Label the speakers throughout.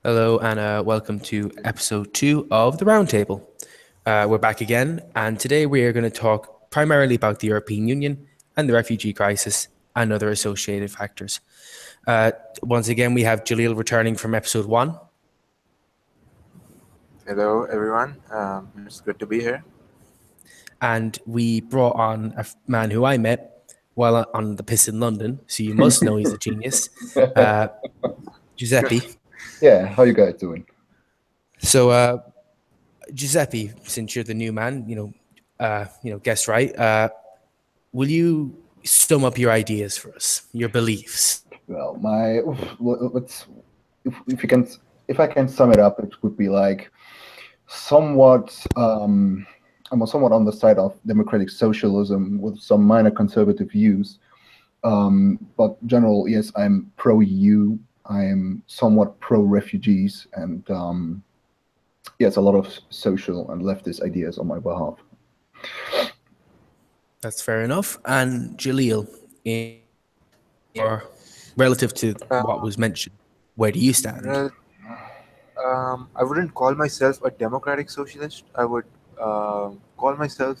Speaker 1: Hello and welcome to episode 2 of the Roundtable. We're back again, and today we are going to talk primarily about the European Union and the refugee crisis and other associated factors. Once again, we have Jalil returning from episode 1.
Speaker 2: Hello, everyone. It's good to be here.
Speaker 1: And we brought on a man who I met while on the piss in London, so you must know he's a genius, Giuseppe.
Speaker 3: Yeah, how you guys doing?
Speaker 1: So, Giuseppe, since you're the new man, guess right. Will you sum up your ideas for us, your beliefs?
Speaker 3: Well, let's if I can sum it up, it would be like somewhat. I'm somewhat on the side of democratic socialism with some minor conservative views. But general, yes, I'm pro EU. I am somewhat pro refugees, and yes, a lot of social and leftist ideas on my behalf.
Speaker 1: That's fair enough. And Jalil, or relative to what was mentioned, where do you stand?
Speaker 2: I wouldn't call myself a democratic socialist. I would call myself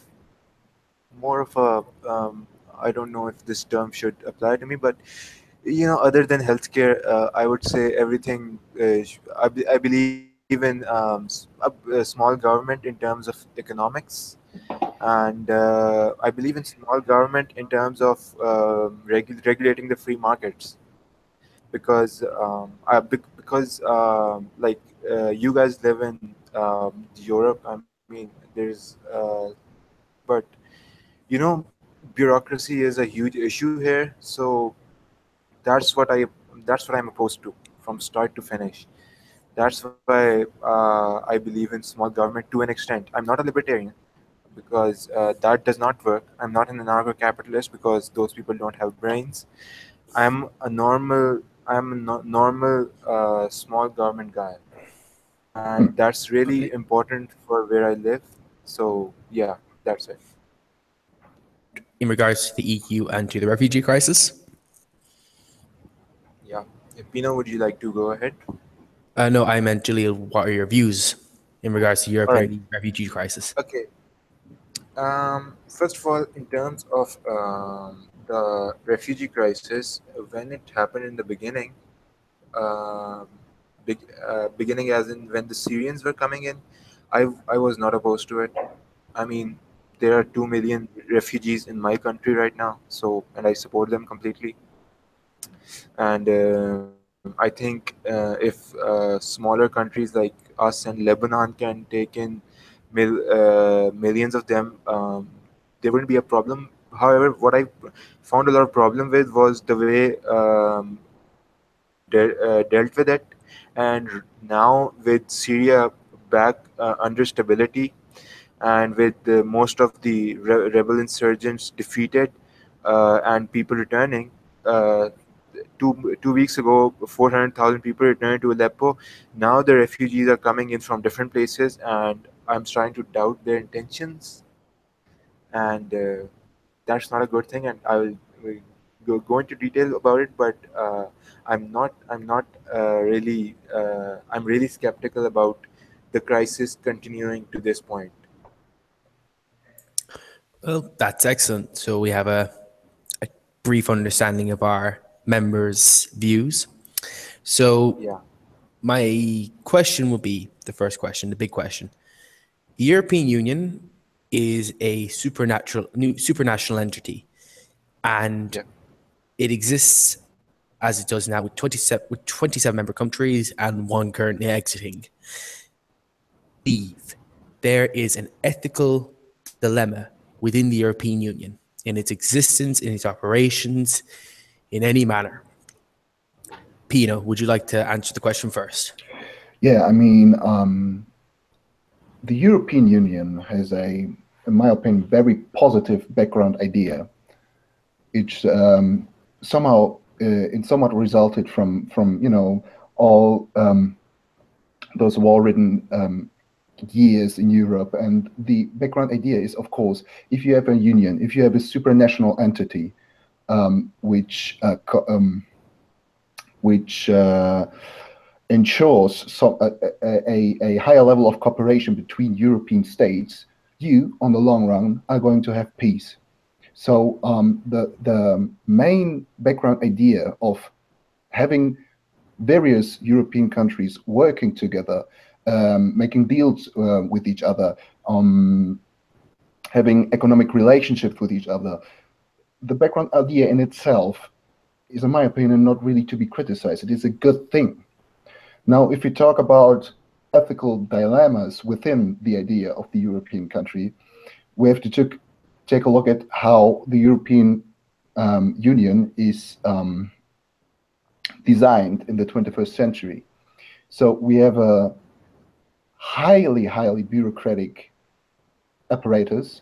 Speaker 2: more of a. I don't know if this term should apply to me, but other than healthcare, I would say everything. I believe in a small government in terms of economics, and I believe in small government in terms of regulating the free markets because you guys live in Europe. I mean, but bureaucracy is a huge issue here. So that's what I that's what I'm opposed to from start to finish. That's why I believe in small government to an extent. I'm not a libertarian because that does not work. I'm not an anarcho-capitalist because those people don't have brains. I'm a normal small government guy, and that's really important for where I live. So yeah, that's it.
Speaker 1: In regards to the EU and to the refugee crisis?
Speaker 2: Yeah. Pino, would you like to go ahead?
Speaker 1: No, I meant Jalil. What are your views in regards to European
Speaker 2: Alright.
Speaker 1: refugee crisis?
Speaker 2: Okay. First of all, in terms of the refugee crisis, when it happened in the beginning, um beginning as in when the Syrians were coming in, I was not opposed to it. I mean, there are 2 million refugees in my country right now, so and I support them completely. And I think if smaller countries like us and Lebanon can take in millions of them, there wouldn't be a problem. However, what I found a lot of problem with was the way dealt with it. And now with Syria back under stability, and with most of the rebel insurgents defeated and people returning. Uh, two weeks ago, 400,000 people returned to Aleppo. Now the refugees are coming in from different places, and I'm starting to doubt their intentions, and that's not a good thing. And I will go into detail about it, but I'm really skeptical about the crisis continuing to this point.
Speaker 1: Well, that's excellent. So we have a brief understanding of our members' views. So
Speaker 2: Yeah.
Speaker 1: my question would be the first question, the big question. The European Union is a supranational entity, and
Speaker 2: Yeah.
Speaker 1: it exists as it does now with 27 member countries and one currently exiting. I believe there is an ethical dilemma within the European Union in its existence, in its operations, in any manner. Pino, would you like to answer the question first?
Speaker 3: Yeah, I mean, the European Union has in my opinion, very positive background idea. It's somehow it somewhat resulted from all those war-ridden years in Europe. And the background idea is, of course, if you have a union, if you have a supranational entity, which ensures a higher level of cooperation between European states, you, on the long run, are going to have peace. So the main background idea of having various European countries working together, making deals with each other, having economic relationships with each other, the background idea in itself is, in my opinion, not really to be criticized. It is a good thing. Now, if we talk about ethical dilemmas within the idea of the European country, we have to take a look at how the European Union is designed in the 21st century. So we have a highly, highly bureaucratic apparatus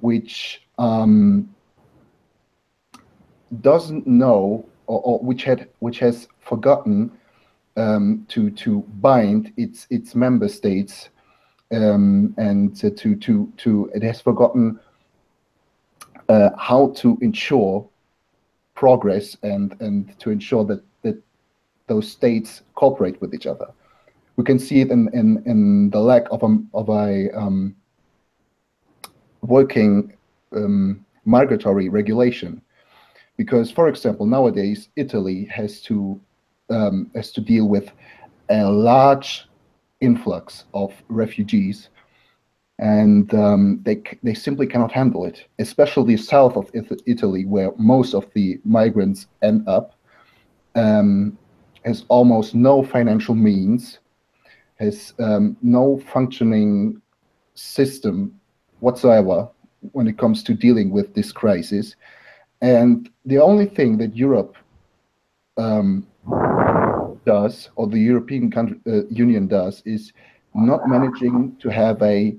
Speaker 3: which doesn't know, or which has forgotten to bind its member states, and it has forgotten how to ensure progress and to ensure that those states cooperate with each other. We can see it in the lack of a working migratory regulation, because, for example, nowadays Italy has to deal with a large influx of refugees, and they simply cannot handle it, especially south of Italy, where most of the migrants end up. Has almost no financial means, has no functioning system whatsoever when it comes to dealing with this crisis. And the only thing that Europe does, or the European Union does, is not managing to have a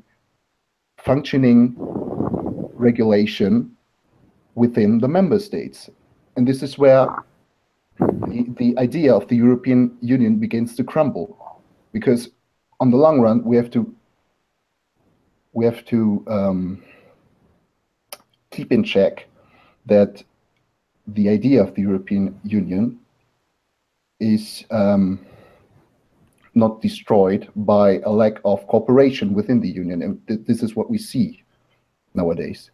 Speaker 3: functioning regulation within the member states. And this is where the idea of the European Union begins to crumble, because on the long run we have to keep in check that the idea of the European Union is not destroyed by a lack of cooperation within the Union, and this is what we see nowadays.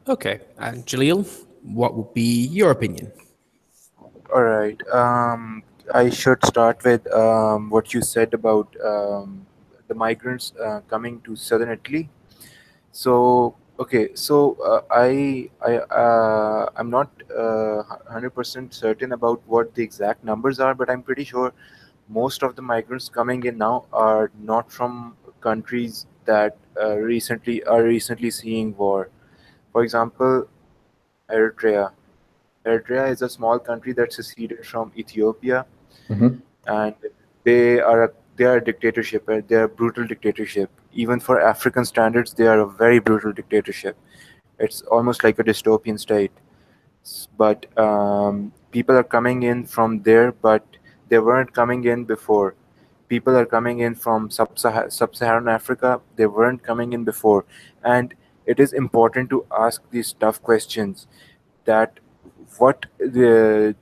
Speaker 1: Okay, and Jalil, what would be your opinion?
Speaker 2: All right. I should start with what you said about the migrants coming to southern Italy. So okay, so I'm not 100% certain about what the exact numbers are, but I'm pretty sure most of the migrants coming in now are not from countries that recently seeing war. For example, Eritrea. Eritrea is a small country that seceded from Ethiopia, and they are a dictatorship. They are a brutal dictatorship. Even for African standards, they are a very brutal dictatorship. It's almost like a dystopian state. But people are coming in from there, but they weren't coming in before. People are coming in from sub-Saharan Africa. They weren't coming in before, and it is important to ask these tough questions. That what the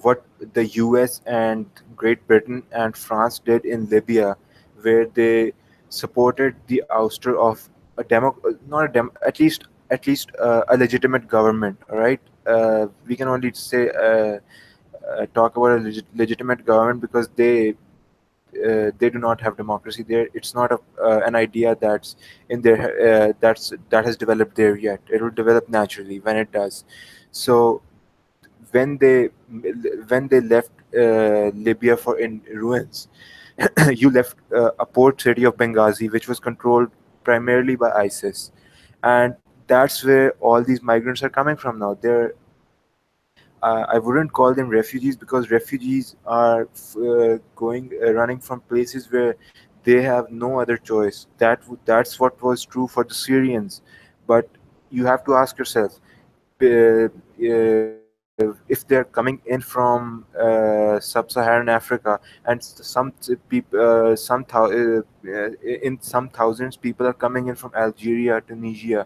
Speaker 2: what the US and Great Britain and France did in Libya, where they supported the ouster of a not a at least a legitimate government. All right, we can only say talk about a legitimate government because they do not have democracy there. It's not an idea that's in there that has developed there yet. It will develop naturally when it does. So when they left Libya for in ruins, you left a port city of Benghazi, which was controlled primarily by ISIS, and that's where all these migrants are coming from now. I wouldn't call them refugees because refugees are running from places where they have no other choice. That's what was true for the Syrians, but you have to ask yourself, if they're coming in from sub-Saharan Africa, and people, in some thousands, people are coming in from Algeria, Tunisia,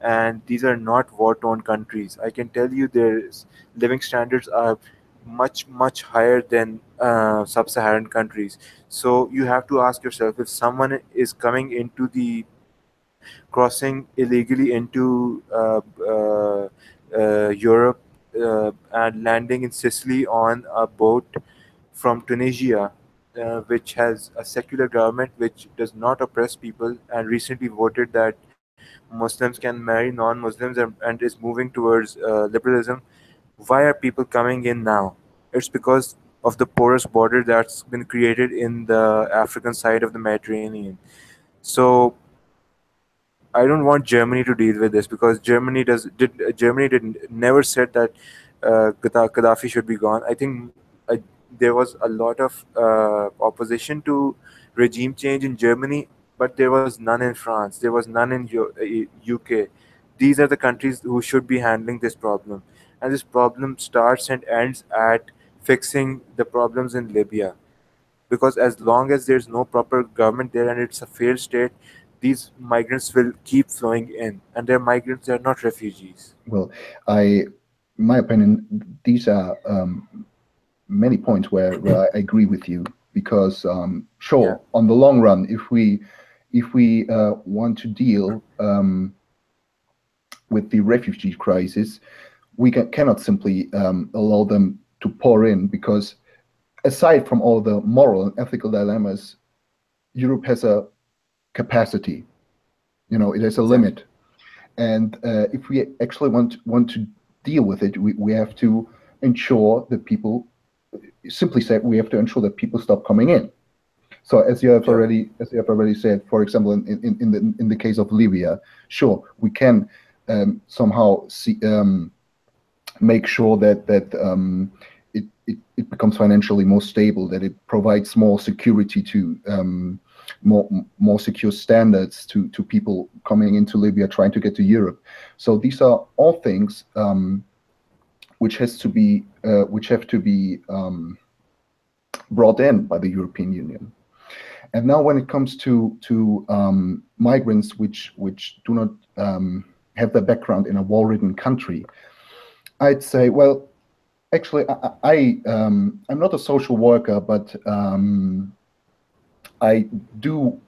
Speaker 2: and these are not war-torn countries. I can tell you their living standards are much higher than sub-Saharan countries. So you have to ask yourself, if someone is coming into the crossing illegally into Europe and landing in Sicily on a boat from Tunisia, which has a secular government which does not oppress people and recently voted that Muslims can marry non-Muslims, and is moving towards liberalism. Why are people coming in now? It's because of the porous border that's been created in the African side of the Mediterranean. So I don't want Germany to deal with this, because Germany did never said that Gaddafi should be gone. I think there was a lot of opposition to regime change in Germany, but there was none in France. There was none in UK. These are the countries who should be handling this problem, and this problem starts and ends at fixing the problems in Libya, because as long as there's no proper government there and it's a failed state, these migrants will keep flowing in, and they're migrants, they're not refugees.
Speaker 3: Well, in my opinion, these are many points where I agree with you, because
Speaker 2: Yeah,
Speaker 3: sure, on the long run, if we want to deal with the refugee crisis, we cannot simply allow them to pour in, because aside from all the moral and ethical dilemmas, Europe has a capacity. It has a
Speaker 2: exactly.
Speaker 3: limit, and if we actually want to deal with it, we have to ensure that people, simply said, we have to ensure that people stop coming in. So
Speaker 2: Yeah,
Speaker 3: as you have already said, for example, in the case of Libya, sure, we can somehow make sure that it becomes financially more stable, that it provides more security to more secure standards to people coming into Libya trying to get to Europe. So these are all things which have to be brought in by the European Union. And now, when it comes to migrants which do not have their background in a war-ridden country, I'd say, well, actually, I'm not a social worker, but I do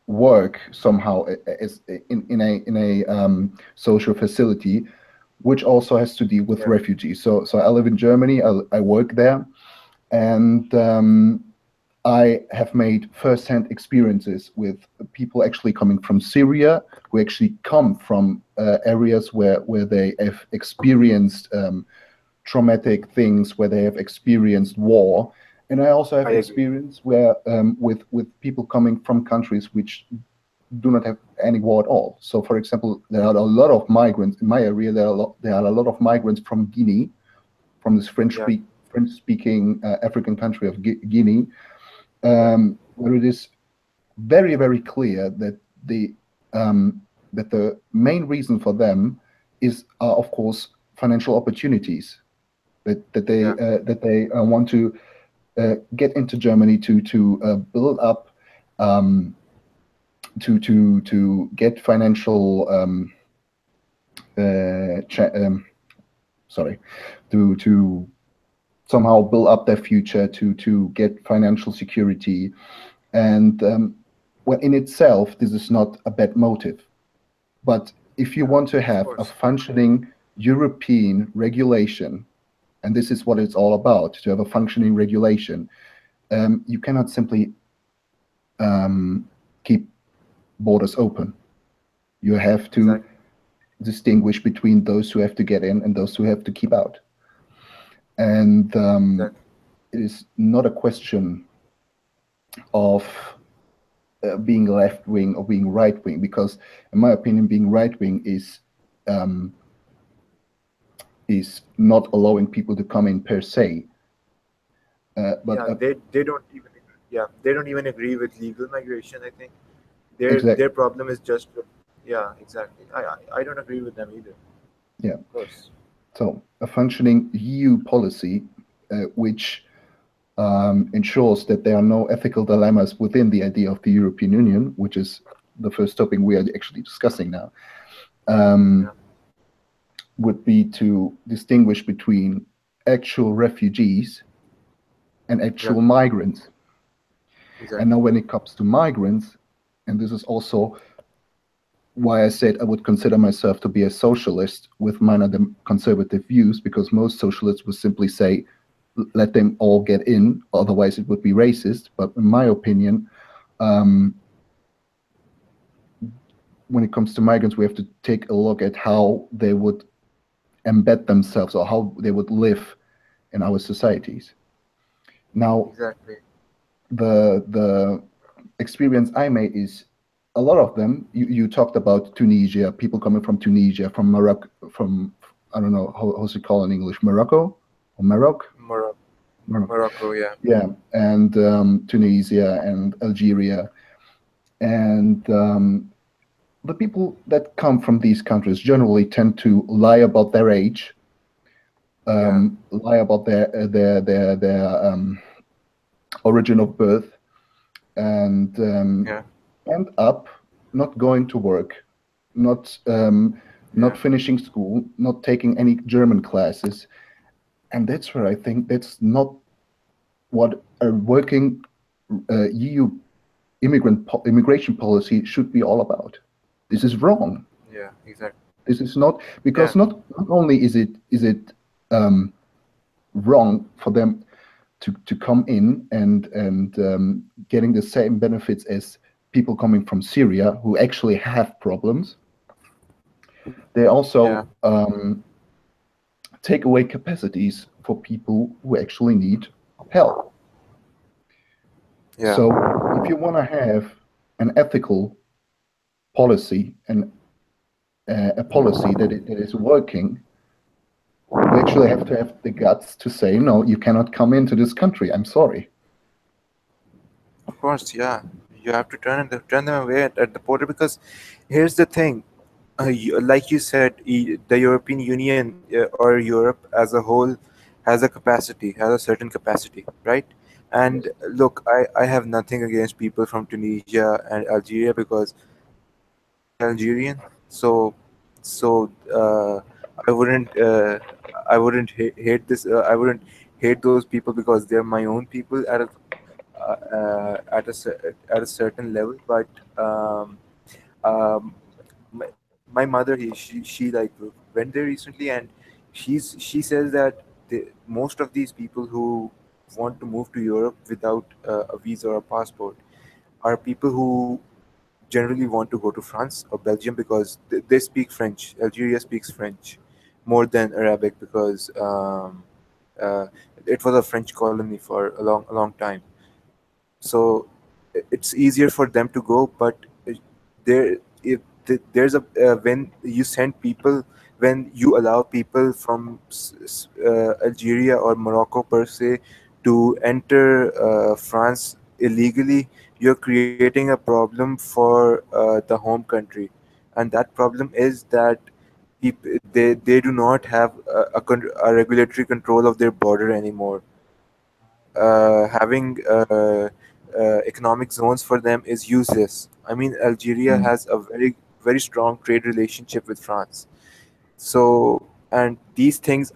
Speaker 3: work somehow as in a social facility, which also has to deal with
Speaker 2: yeah,
Speaker 3: refugees. So I live in Germany. I work there, and I have made first-hand experiences with people actually coming from Syria, who actually come from areas where they have experienced traumatic things, where they have experienced war. And I also have
Speaker 2: I agree.
Speaker 3: experience where with people coming from countries which do not have any war at all. So, for example, there are a lot of migrants in my area. There are a lot of migrants from Guinea, from this
Speaker 2: Yeah,
Speaker 3: French-speaking African country of Guinea,
Speaker 2: yeah,
Speaker 3: where it is very, very clear that that the main reason for them are, of course, financial opportunities,
Speaker 2: yeah,
Speaker 3: that they want to get into Germany to build up, to get financial sorry, to somehow build up their future, to get financial security. And well, in itself, this is not a bad motive. But if you
Speaker 2: yeah,
Speaker 3: want to
Speaker 2: of
Speaker 3: have a
Speaker 2: course.
Speaker 3: functioning European regulation, and this is what it's all about, to have a functioning regulation, you cannot simply keep borders open. You have to
Speaker 2: Exactly.
Speaker 3: distinguish between those who have to get in and those who have to keep out. And
Speaker 2: Exactly.
Speaker 3: it is not a question of being left wing or being right wing, because, in my opinion, being right wing is not allowing people to come in per se. But
Speaker 2: Yeah, they don't even, yeah, they don't even agree with legal migration. I think their
Speaker 3: exact,
Speaker 2: problem is just, yeah, exactly. I don't agree with them either.
Speaker 3: yeah.
Speaker 2: Of course.
Speaker 3: So a functioning EU policy, which ensures that there are no ethical dilemmas within the idea of the European Union, which is the first topic we are actually discussing now,
Speaker 2: Yeah,
Speaker 3: would be to distinguish between actual refugees and actual
Speaker 2: Yeah.
Speaker 3: migrants.
Speaker 2: Exactly.
Speaker 3: And now when it comes to migrants, and this is also why I said I would consider myself to be a socialist with minor conservative views, because most socialists would simply say, let them all get in, otherwise it would be racist. But in my opinion, when it comes to migrants, we have to take a look at how they would embed themselves or how they would live in our societies. Now,
Speaker 2: Exactly.
Speaker 3: the experience I made is a lot of them. You talked about Tunisia, people coming from Tunisia, from Morocco, from I don't know how's it called in English, Morocco or Morocco,
Speaker 2: Morocco.
Speaker 3: Morocco.
Speaker 2: Morocco. Yeah.
Speaker 3: Yeah, and Tunisia and Algeria, and the people that come from these countries generally tend to lie about their age,
Speaker 2: Yeah.
Speaker 3: lie about their origin of birth, and
Speaker 2: Yeah.
Speaker 3: end up not going to work, not not
Speaker 2: Yeah.
Speaker 3: finishing school, not taking any German classes, and that's where I think that's not what a working EU immigration policy should be all about. This is wrong.
Speaker 2: Yeah. Exactly.
Speaker 3: This is not,
Speaker 2: Yeah.
Speaker 3: because not only is it wrong for them to come in and getting the same benefits as people coming from Syria who actually have problems. They
Speaker 2: Yeah.
Speaker 3: also take away capacities for people who actually need help.
Speaker 2: Yeah.
Speaker 3: So if you want to have an ethical policy and a policy that is working, you actually have to have the guts to say, no, you cannot come into this country. I'm sorry.
Speaker 2: Of course. Yeah. You have to turn them away at the border, because here's the thing. Like you said, the European Union or Europe as a whole has a certain capacity, right? And
Speaker 3: Yes.
Speaker 2: look, I have nothing against people from Tunisia and Algeria, because I'm Algerian, so I wouldn't hate this. I wouldn't hate those people because they're my own people at a certain level. But um, my mother, she like went there recently, and she says that most of these people who want to move to Europe without a visa or a passport are people who generally want to go to France or Belgium, because they speak French. Algeria speaks French more than Arabic, because uh, it was a French colony for a long time. So it's easier for them to go. But there if there's a when you send people, when you allow people from Algeria or Morocco per se to enter France illegally, you're creating a problem for the home country. And that problem is that they do not have a regulatory control of their border anymore. Having economic zones for them is useless. I mean, Algeria
Speaker 3: Mm.
Speaker 2: has a very strong trade relationship with France. So, and these things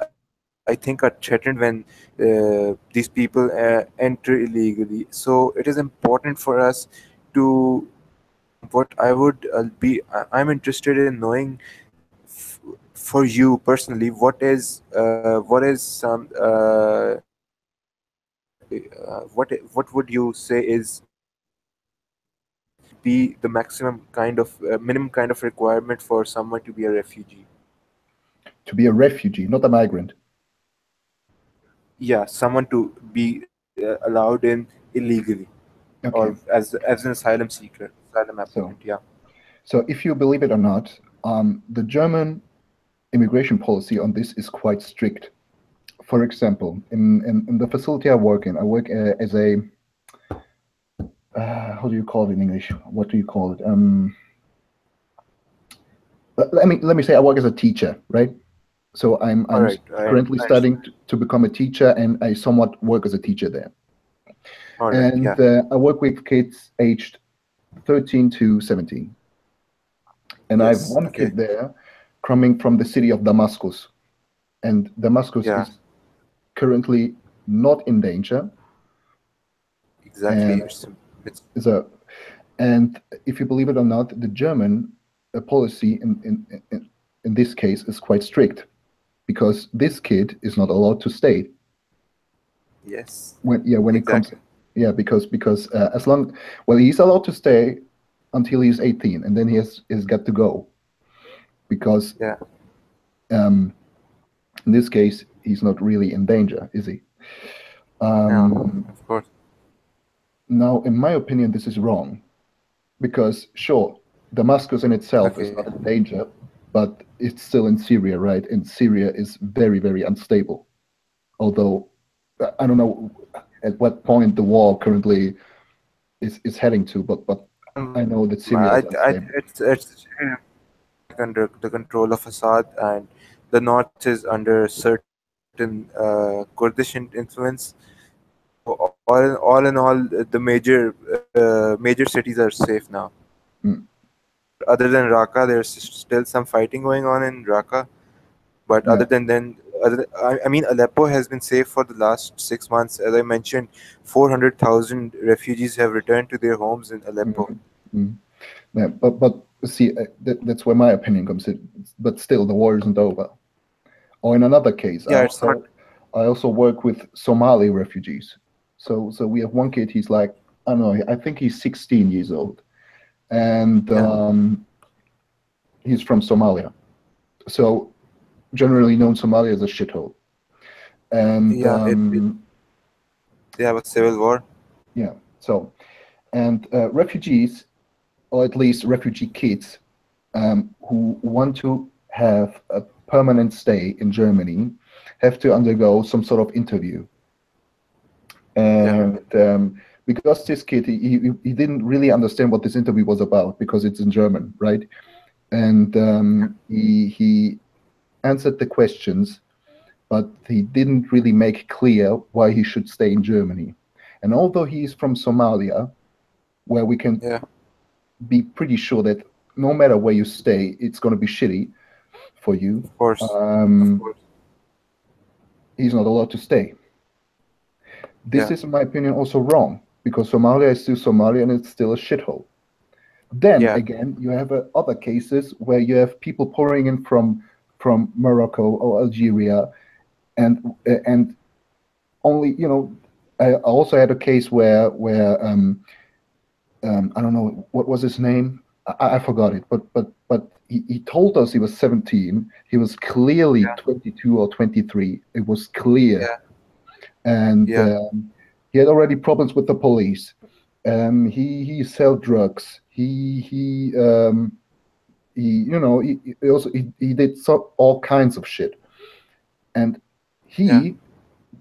Speaker 2: I think are threatened when these people enter illegally. So it is important for us to. What I would I'm interested in knowing, for you personally, what is some what would you say is be the maximum kind of minimum kind of requirement for someone to be a refugee?
Speaker 3: To be a refugee, not a migrant.
Speaker 2: Yeah, someone to be allowed in illegally, or
Speaker 3: Okay.
Speaker 2: as an asylum seeker, asylum applicant.
Speaker 3: So,
Speaker 2: Yeah.
Speaker 3: so if you believe it or not, the German immigration policy on this is quite strict. For example, in the facility I work as a how do you call it in English? What do you call it? Let me say I work as a teacher, right? So
Speaker 2: All
Speaker 3: I'm
Speaker 2: right.
Speaker 3: currently
Speaker 2: I understand.
Speaker 3: studying to become a teacher, and I somewhat work as a teacher there.
Speaker 2: All right.
Speaker 3: And
Speaker 2: Yeah.
Speaker 3: I work with kids aged 13 to 17, and I have
Speaker 2: Yes.
Speaker 3: one
Speaker 2: Okay.
Speaker 3: kid there coming from the city of Damascus, and Damascus
Speaker 2: Yeah.
Speaker 3: is currently not in danger.
Speaker 2: Exactly.
Speaker 3: And so, and if you believe it or not, the German policy in this case is quite strict, because this kid is not allowed to stay.
Speaker 2: Yes.
Speaker 3: When it comes,
Speaker 2: Exactly.
Speaker 3: because as long, well, he's allowed to stay until he's 18, and then he's got to go, because
Speaker 2: Yeah.
Speaker 3: in this case he's not really in danger, is he?
Speaker 2: No, of course.
Speaker 3: Now, in my opinion, this is wrong, because sure, Damascus in itself is
Speaker 2: Okay.
Speaker 3: not in danger, but it's still in Syria, right? And Syria is very, very unstable. Although I don't know at what point the war currently is heading to, but I know that Syria is unstable.
Speaker 2: It's under the control of Assad, and the north is under certain Kurdish influence. All in all, the major cities are safe now.
Speaker 3: Mm,
Speaker 2: Other than Raqqa, there's still some fighting going on in Raqqa. But
Speaker 3: yeah.
Speaker 2: I mean, Aleppo has been safe for the last 6 months. As I mentioned, 400,000 refugees have returned to their homes in Aleppo.
Speaker 3: Mm, mm. Yeah, but see, that's where my opinion comes in. But still, the war isn't over. Or in another case,
Speaker 2: Yeah, it's not.
Speaker 3: I also work with Somali refugees. So we have one kid. He's like, I don't know. I think he's 16 years old, and
Speaker 2: Yeah,
Speaker 3: he's from Somalia. So generally known Somalia as a shithole. And
Speaker 2: yeah. They have a civil war.
Speaker 3: yeah. So and refugees, or at least refugee kids, who want to have a permanent stay in Germany, have to undergo some sort of interview.
Speaker 2: Yeah,
Speaker 3: And because this kid, he didn't really understand what this interview was about, because it's in German, right? And he answered the questions, but he didn't really make clear why he should stay in Germany. And although he's from Somalia, where we can
Speaker 2: yeah.
Speaker 3: be pretty sure that no matter where you stay, it's going to be shitty for you,
Speaker 2: Of course, of course.
Speaker 3: he's not allowed to stay. This
Speaker 2: Yeah,
Speaker 3: is, in my opinion, also wrong, because Somalia is still Somalia and it's still a shithole. Then
Speaker 2: yeah,
Speaker 3: again, you have other cases where you have people pouring in from Morocco or Algeria, and only, I also had a case where I don't know what was his name. I forgot it, but he told us he was 17. He was clearly
Speaker 2: yeah,
Speaker 3: 22 or 23. It was clear,
Speaker 2: yeah,
Speaker 3: and
Speaker 2: yeah,
Speaker 3: he had already problems with the police. He sell drugs. He also he did all kinds of shit, and
Speaker 2: yeah,
Speaker 3: he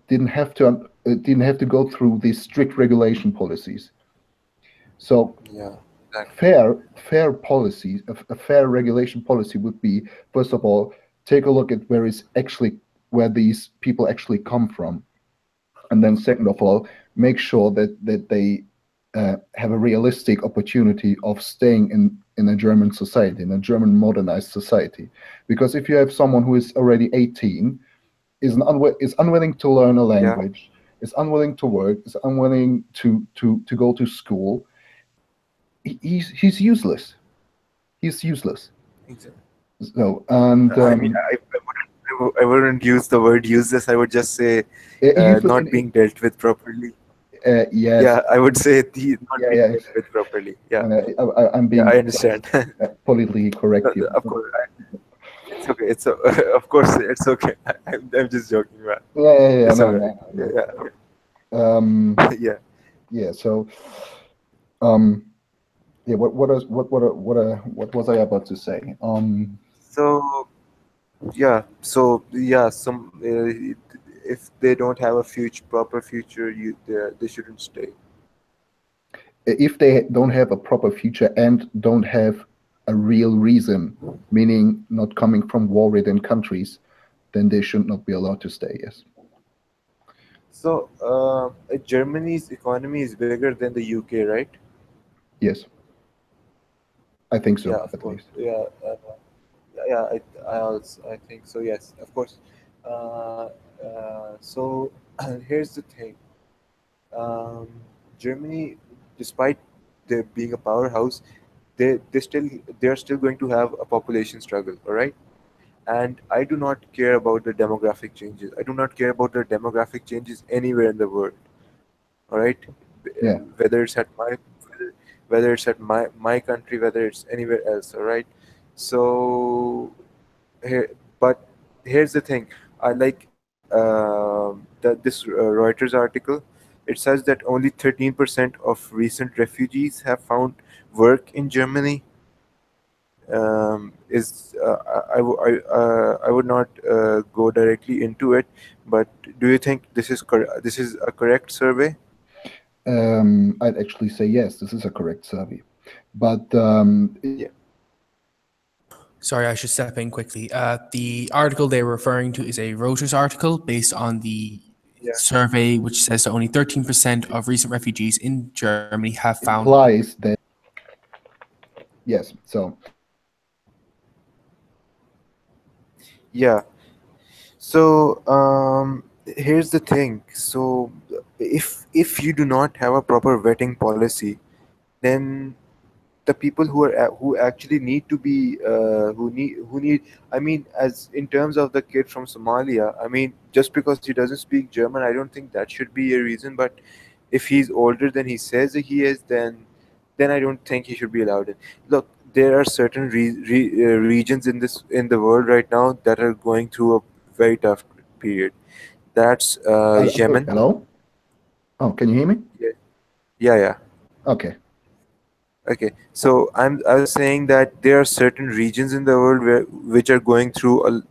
Speaker 3: didn't have to go through these strict regulation policies. So
Speaker 2: yeah. Exactly.
Speaker 3: fair policy, a fair regulation policy would be, first of all, take a look at where these people actually come from, and then second of all, make sure that they have a realistic opportunity of staying in a German society, in a German modernized society. Because if you have someone who is already 18, is unwilling to learn a
Speaker 2: Yeah,
Speaker 3: language, is unwilling to work, is unwilling to go to school, he's useless. He's useless.
Speaker 2: exactly.
Speaker 3: So, and
Speaker 2: I mean, I wouldn't use the word useless. I would just say
Speaker 3: useless
Speaker 2: not being dealt with properly.
Speaker 3: yes,
Speaker 2: Yeah, I would say the not
Speaker 3: yeah,
Speaker 2: being
Speaker 3: yeah.
Speaker 2: dealt with properly. Yeah,
Speaker 3: I'm
Speaker 2: yeah,
Speaker 3: being
Speaker 2: I understand.
Speaker 3: politically correct here.
Speaker 2: Of course, it's okay. It's of course it's okay. I'm just joking, man.
Speaker 3: Yeah,
Speaker 2: It's
Speaker 3: no,
Speaker 2: alright.
Speaker 3: no, no.
Speaker 2: Yeah, yeah.
Speaker 3: Yeah. So, um, yeah. What was I about to say?
Speaker 2: So yeah. Some if they don't have a proper future, they shouldn't stay.
Speaker 3: If they don't have a proper future and don't have a real reason, meaning not coming from war-ridden countries, then they should not be allowed to stay. Yes.
Speaker 2: So Germany's economy is bigger than the UK, right?
Speaker 3: Yes. I think
Speaker 2: Yeah,
Speaker 3: so,
Speaker 2: of
Speaker 3: at
Speaker 2: course.
Speaker 3: least.
Speaker 2: Yeah, yeah. I think so. Yes, of course. Uh, So here's the thing. Um, Germany, despite there being a powerhouse, they are still going to have a population struggle. All right, and I do not care about the demographic changes. I do not care about the demographic changes anywhere in the world. All right,
Speaker 3: Yeah.
Speaker 2: whether it's at whether it's at my country, whether it's anywhere else. All right, so here, but here's the thing. I like this Reuters article. It says that only 13% of recent refugees have found work in Germany. Is I would not go directly into it, but do you think this is a correct survey?
Speaker 3: I'd actually say yes, this is a correct survey. But
Speaker 2: Yeah,
Speaker 1: Sorry, I should step in quickly. The article they were referring to is a Reuters article based on the
Speaker 2: yeah,
Speaker 1: survey, which says that only 13% of recent refugees in Germany have found.
Speaker 3: implies that, yes. So
Speaker 2: yeah. So here's the thing. So if you do not have a proper vetting policy, then the people who actually need to be who need, I mean, as in terms of the kid from Somalia, I mean, just because he doesn't speak German, I don't think that should be a reason. But if he's older than he says that he is, then I don't think he should be allowed in. Look, there are certain regions in the world right now that are going through a very tough period. That's
Speaker 3: I'm sorry,
Speaker 2: Yemen.
Speaker 3: hello? Oh, can you hear me?
Speaker 2: Yeah, yeah, yeah.
Speaker 3: Okay.
Speaker 2: Okay, so I was saying that there are certain regions in the world which are going through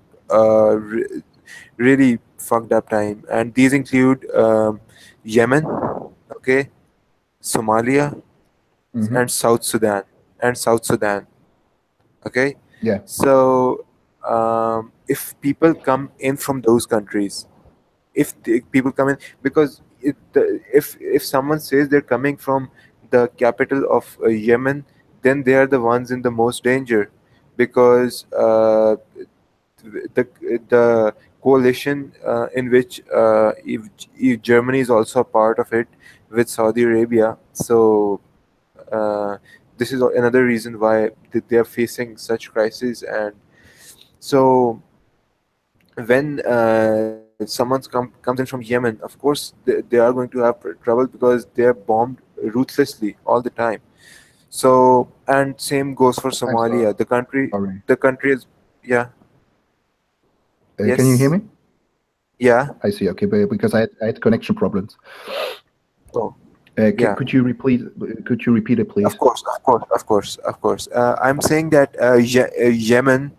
Speaker 2: really fucked up time, and these include Yemen, okay, Somalia,
Speaker 3: Hmm.
Speaker 2: and South Sudan. Okay,
Speaker 3: Yeah.
Speaker 2: so if people come in from those countries, if the people come in, because if someone says they're coming from the capital of Yemen, then they are the ones in the most danger, because the coalition in which if Germany is also a part of it with Saudi Arabia. So uh, this is another reason why they are facing such crises. And so when someone comes in from Yemen, of course they are going to have trouble because they are bombed ruthlessly all the time. So, and same goes for
Speaker 3: I'm
Speaker 2: Somalia.
Speaker 3: sorry.
Speaker 2: The country is, yeah,
Speaker 3: Can you hear
Speaker 2: yes,
Speaker 3: me?
Speaker 2: yeah,
Speaker 3: I see. Okay, but because I had connection problems.
Speaker 2: oh, yeah.
Speaker 3: Could you repeat? Could you repeat it,
Speaker 2: Of
Speaker 3: please?
Speaker 2: course, of course, of course, of course. I'm saying that Yemen,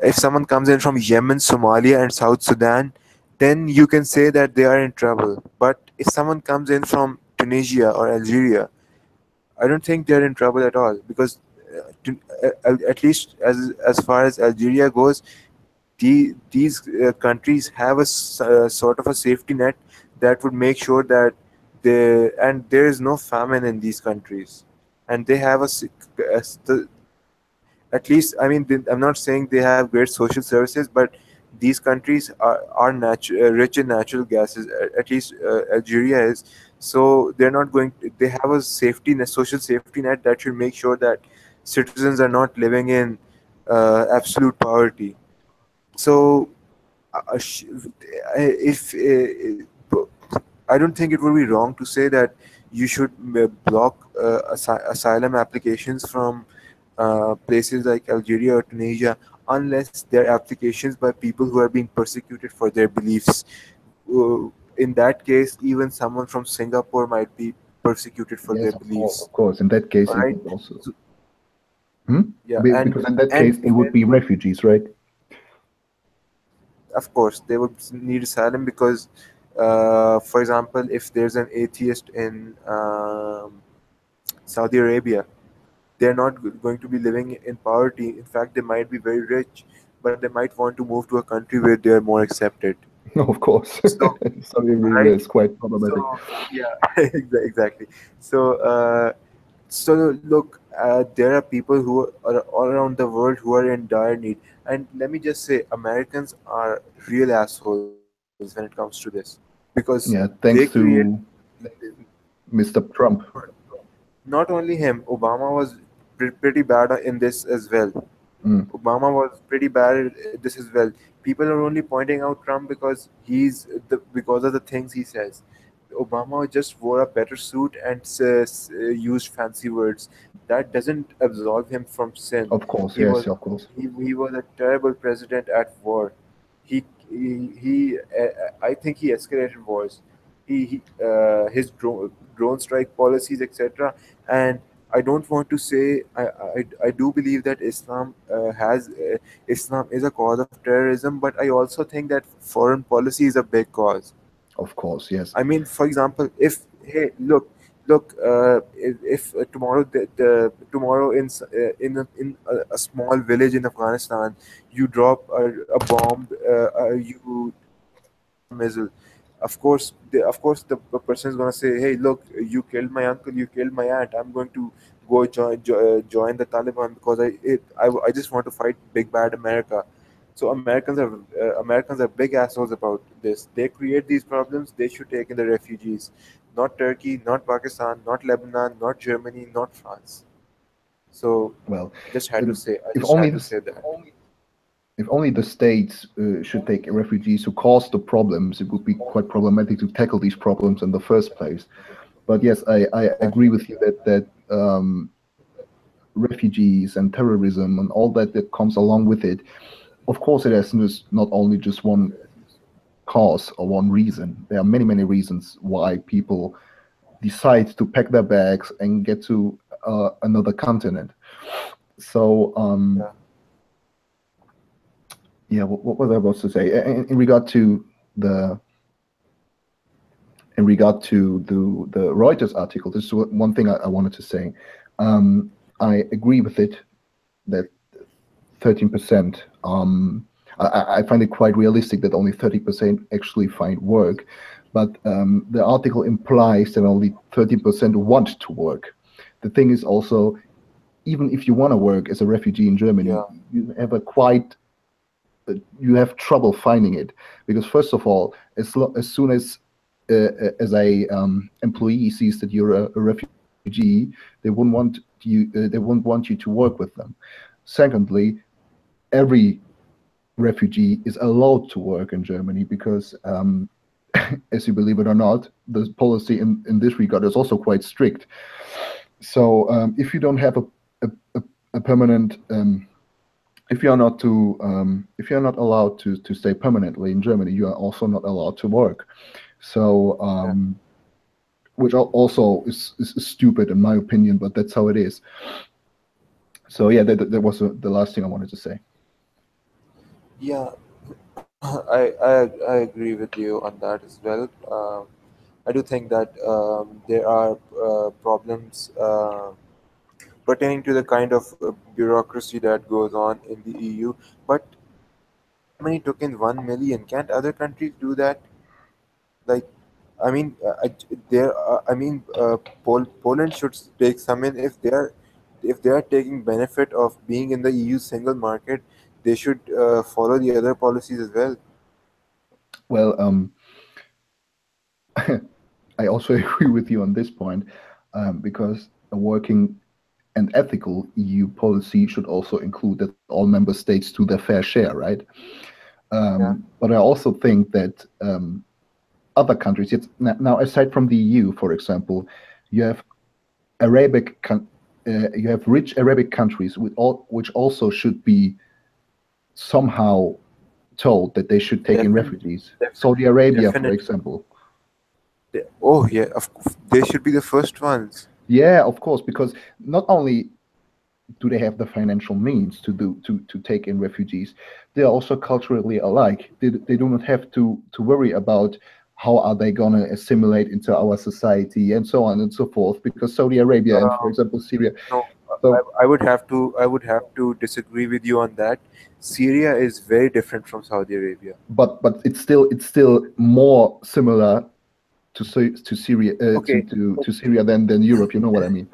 Speaker 2: if someone comes in from Yemen, Somalia, and South Sudan, then you can say that they are in trouble. But if someone comes in from Tunisia or Algeria, I don't think they're in trouble at all, because at least as far as Algeria goes, these countries have sort of a safety net that would make sure that there is no famine in these countries, and they have at least, I mean, I'm not saying they have great social services, but these countries rich in natural gases. At least Algeria is. So they're not going they have a social safety net that should make sure that citizens are not living in absolute poverty. So sh- if I don't think it would be wrong to say that you should block asylum applications from places like Algeria or Tunisia, unless they're applications by people who are being persecuted for their beliefs. In that case, even someone from Singapore might be persecuted for their
Speaker 3: Yes, of course,
Speaker 2: beliefs.
Speaker 3: of course. In that case,
Speaker 2: All
Speaker 3: it
Speaker 2: right.
Speaker 3: would also.
Speaker 2: So,
Speaker 3: Hmm?
Speaker 2: yeah,
Speaker 3: Because in that
Speaker 2: and
Speaker 3: case, it would be refugees, right?
Speaker 2: of course they would need asylum because, for example, if there's an atheist in Saudi Arabia, they're not going to be living in poverty. In fact, they might be very rich, but they might want to move to a country where they are more accepted.
Speaker 3: No, of course.
Speaker 2: So,
Speaker 3: Saudi Arabia
Speaker 2: right?
Speaker 3: is quite problematic.
Speaker 2: So, yeah, exactly. So, so look, there are people who are all around the world who are in dire need. And let me just say, Americans are real assholes. when it comes to this, because
Speaker 3: Yeah,
Speaker 2: they
Speaker 3: thanks
Speaker 2: create.
Speaker 3: to Mr. Trump.
Speaker 2: Not only him, Obama was pretty bad in this as well.
Speaker 3: Mm,
Speaker 2: Obama was pretty bad at this as well. People are only pointing out Trump because of the things he says. Obama just wore a better suit and used fancy words. That doesn't absolve him from sin.
Speaker 3: of course,
Speaker 2: He
Speaker 3: yes,
Speaker 2: was
Speaker 3: of course.
Speaker 2: he was a terrible president at war. I think he escalated wars. His drone strike policies, etc. And I don't want to say I do believe that Islam is a cause of terrorism, but I also think that foreign policy is a big cause.
Speaker 3: Of course, yes.
Speaker 2: I mean, for example, if hey, look, if tomorrow tomorrow in a small village in Afghanistan, you drop a bomb, you missile. Of course, the person is gonna say, "Hey, look, you killed my uncle, you killed my aunt. I'm going to go join the Taliban because I just want to fight big bad America." So Americans are big assholes about this. They create these problems. They should take in the refugees, not Turkey, not Pakistan, not Lebanon, not Germany, not France. So
Speaker 3: Well,
Speaker 2: I
Speaker 3: if
Speaker 2: just
Speaker 3: only
Speaker 2: had to
Speaker 3: this,
Speaker 2: say that.
Speaker 3: if only the states should take refugees who cause the problems, it would be quite problematic to tackle these problems in the first place. But yes, I agree with you that refugees and terrorism and all that comes along with it, of course, it has not only just one cause or one reason. There are many, many reasons why people decide to pack their bags and get to another continent. So,
Speaker 2: Yeah,
Speaker 3: yeah, what was I about to say? In regard to the the Reuters article, this is one thing I wanted to say. I agree with it that 13%. I find it quite realistic that only 30% actually find work, but the article implies that only 30% want to work. The thing is also, even if you want to work as a refugee in Germany,
Speaker 2: yeah,
Speaker 3: you have you have trouble finding it, because first of all, as soon as a employee sees that you're a refugee, they won't want you to work with them. Secondly, every refugee is allowed to work in Germany because, as you believe it or not, the policy in this regard is also quite strict. So if you don't have a permanent, if you're not allowed to stay permanently in Germany, you are also not allowed to work. So
Speaker 2: yeah.
Speaker 3: which also is stupid in my opinion, but that's how it is. So yeah, that was the last thing I wanted to say.
Speaker 2: Yeah, I agree with you on that as well. I do think that there are problems pertaining to the kind of bureaucracy that goes on in the EU. But Germany took in 1 million. Can't other countries do that? Like, I mean, there. I mean, Poland should take some in if they are taking benefit of being in the EU single market. They should follow the other policies as well.
Speaker 3: Well, I also agree with you on this point, because a working and ethical EU policy should also include that all member states do their fair share, right?
Speaker 2: Yeah.
Speaker 3: But I also think that other countries, now aside from the EU, for example, you have you have rich Arabic countries which also should be somehow told that they should take in
Speaker 2: Definitely,
Speaker 3: refugees. Saudi
Speaker 2: definitely,
Speaker 3: Arabia, for
Speaker 2: definitely.
Speaker 3: example.
Speaker 2: Oh yeah, they should be the first ones.
Speaker 3: Yeah, of course, because not only do they have the financial means to take in refugees, they are also culturally alike. They do not have to worry about how are they going to assimilate into our society and so on and so forth, because Saudi Arabia and, for
Speaker 2: Um,
Speaker 3: example, Syria.
Speaker 2: no,
Speaker 3: So,
Speaker 2: I would have to disagree with you on that. Syria is very different from Saudi Arabia.
Speaker 3: but it's still more similar to Syria,
Speaker 2: Okay,
Speaker 3: to Syria than Europe. You know what I mean?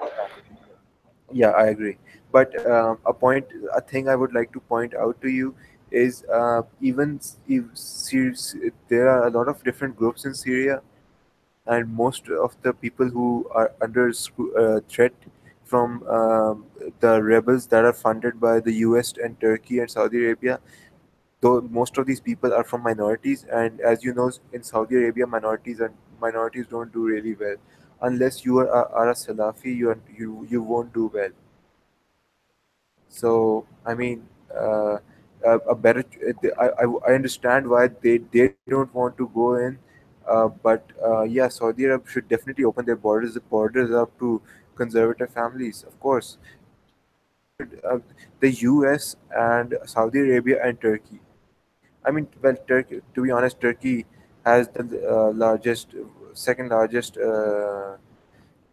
Speaker 2: yeah, I agree. But a thing I would like to point out to you is even if there are a lot of different groups in Syria, and most of the people who are under threat from the rebels that are funded by the US and Turkey and Saudi Arabia, though most of these people are from minorities, and as you know, in Saudi Arabia, minorities don't do really well. Unless you are a Salafi, you won't do well. So I mean, a better. I understand why they don't want to go in, but yeah, Saudi Arab should definitely open their borders up to conservative families. Of course, the U.S. and Saudi Arabia and Turkey. I mean, well, Turkey. To be honest, Turkey has the second largest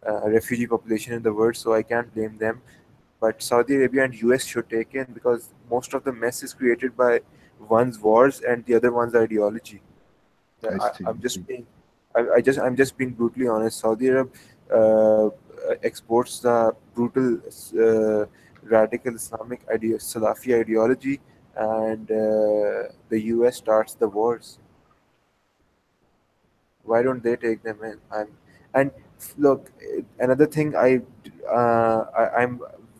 Speaker 2: refugee population in the world, so I can't blame them. But Saudi Arabia and US should take in, because most of the mess is created by one's wars and the other one's ideology.
Speaker 3: I see.
Speaker 2: I'm just being, I'm just being brutally honest. Saudi Arab uh, exports the brutal radical Islamic Salafi ideology, and the US starts the wars. Why don't they take them in? And look, another thing I'm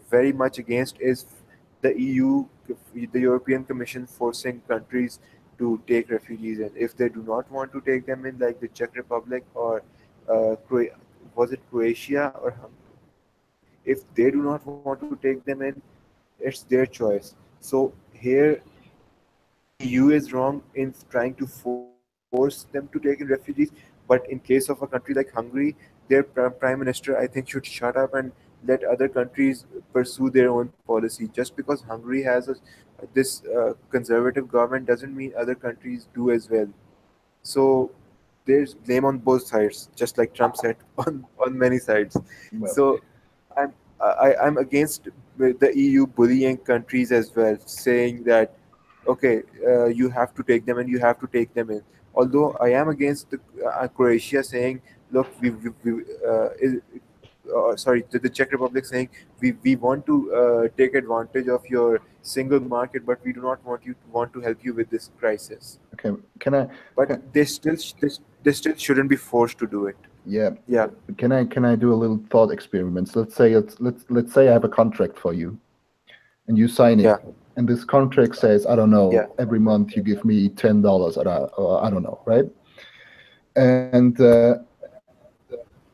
Speaker 2: very much against is the EU, the European Commission forcing countries to take refugees in. If they do not want to take them in, like the Czech Republic or was it Croatia or Hungary? If they do not want to take them in, it's their choice. So here EU is wrong in trying to force them to take in refugees, but in case of a country like Hungary, their prime minister, I think, should shut up and let other countries pursue their own policy. Just because Hungary has this conservative government doesn't mean other countries do as well. So there's blame on both sides, just like Trump said on many sides.
Speaker 3: Well,
Speaker 2: So I'm against the EU bullying countries as well, saying that okay, you have to take them and you have to take them in. Although I am against Croatia saying, look, sorry, the Czech Republic saying we want to take advantage of your single market, but we do not want to help you with this crisis.
Speaker 3: okay. Can I?
Speaker 2: But
Speaker 3: Can,
Speaker 2: they still shouldn't be forced to do it.
Speaker 3: yeah.
Speaker 2: Yeah,
Speaker 3: Can I do a little thought experiment? Let's say I have a contract for you, and you sign it,
Speaker 2: yeah,
Speaker 3: and this contract says, I don't know,
Speaker 2: yeah,
Speaker 3: every month you give me $10, or I don't know, right? And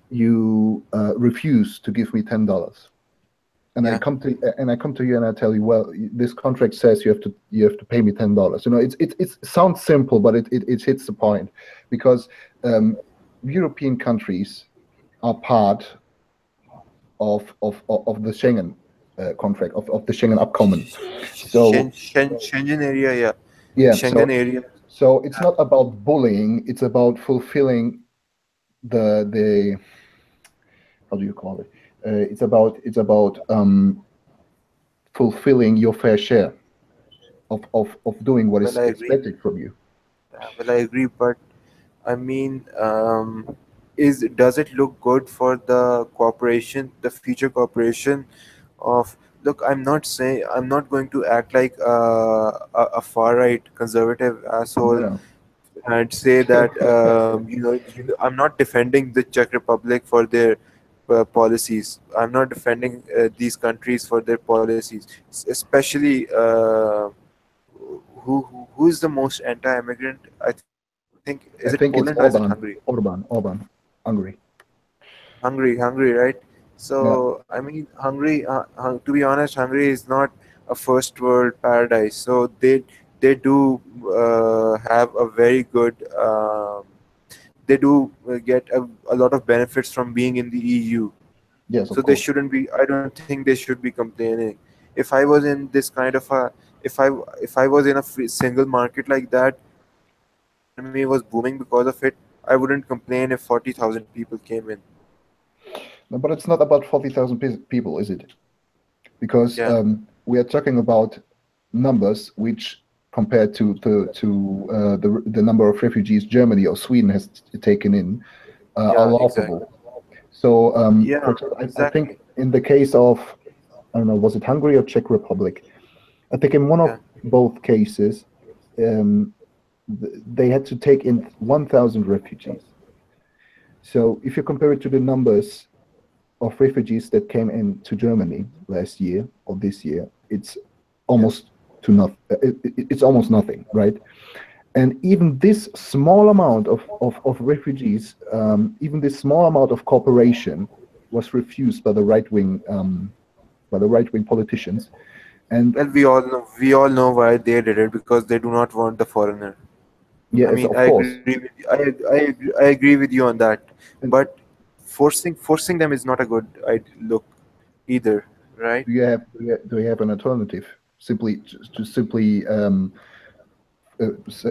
Speaker 3: you refuse to give me $10, and
Speaker 2: yeah.
Speaker 3: I come to you and I tell you, well, this contract says you have to pay me $10. It sounds simple, but it hits the point, because European countries are part of the Schengen contract, of the Schengen Abkommen. So
Speaker 2: Schengen area, yeah,
Speaker 3: yeah,
Speaker 2: Schengen area.
Speaker 3: so it's not about bullying; it's about fulfilling the how do you call it? It's about fulfilling your fair share of doing what
Speaker 2: Well,
Speaker 3: is
Speaker 2: I agree.
Speaker 3: expected from you.
Speaker 2: Well, I agree, but I mean, is does it look good for the cooperation, the future cooperation of? Look, I'm not going to act like a far right conservative
Speaker 3: No,
Speaker 2: asshole
Speaker 3: no.
Speaker 2: and say that I'm not defending the Czech Republic for their policies. I'm not defending these countries for their policies, especially who's the most anti-immigrant? I think, is it Poland or
Speaker 3: I
Speaker 2: is it
Speaker 3: think it's
Speaker 2: Hungary?
Speaker 3: Orban, Hungary.
Speaker 2: Hungary, right?
Speaker 3: Yeah,
Speaker 2: So I mean, Hungary. To be honest, Hungary is not a first world paradise. So they do have a very good. They do get a lot of benefits from being in the EU.
Speaker 3: yes,
Speaker 2: So
Speaker 3: of
Speaker 2: they
Speaker 3: course.
Speaker 2: shouldn't be. I don't think they should be complaining. If I was in this kind of a, if I if I was in a single market like that, and the economy was booming because of it, I wouldn't complain if 40,000 people came in.
Speaker 3: No, but it's not about 40,000 people, is it? Because
Speaker 2: Yeah,
Speaker 3: we are talking about numbers which, compared to the number of refugees Germany or Sweden has taken in, are
Speaker 2: yeah, exactly.
Speaker 3: laughable. So, for
Speaker 2: Yeah,
Speaker 3: example, I think
Speaker 2: exactly.
Speaker 3: in the case of, I don't know, was it Hungary or Czech Republic? I think in one of
Speaker 2: Yeah,
Speaker 3: both cases, um, they had to take in 1,000 refugees. So if you compare it to the numbers of refugees that came into Germany last year or this year, it's
Speaker 2: Yeah.
Speaker 3: almost to not, it's almost nothing, right? And even this small amount of refugees, even this small amount of cooperation was refused by the right-wing politicians. And
Speaker 2: Well, we all know why they did it, because they do not want the foreigner. I
Speaker 3: yes,
Speaker 2: mean,
Speaker 3: of
Speaker 2: I agree
Speaker 3: course.
Speaker 2: with you. I agree with you on that.
Speaker 3: And
Speaker 2: But forcing them is not a good look either, right?
Speaker 3: do you have an alternative? Simply to simply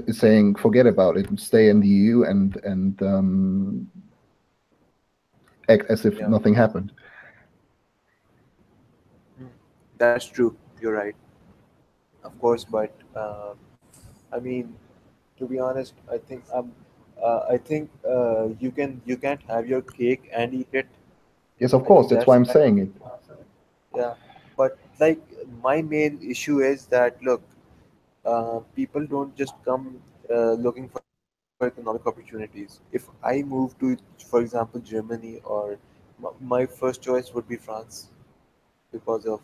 Speaker 3: saying forget about it and stay in the EU and act as if
Speaker 2: Yeah,
Speaker 3: nothing happened.
Speaker 2: that's true. You're right, of course. But I mean, to be honest, I think you can't have your cake and eat it.
Speaker 3: Yes, of
Speaker 2: I
Speaker 3: course.
Speaker 2: think
Speaker 3: That's why
Speaker 2: that's
Speaker 3: I'm
Speaker 2: that.
Speaker 3: saying it.
Speaker 2: Yeah, but like my main issue is that, look, people don't just come looking for economic opportunities. If I move to, for example, Germany, or my first choice would be France, because of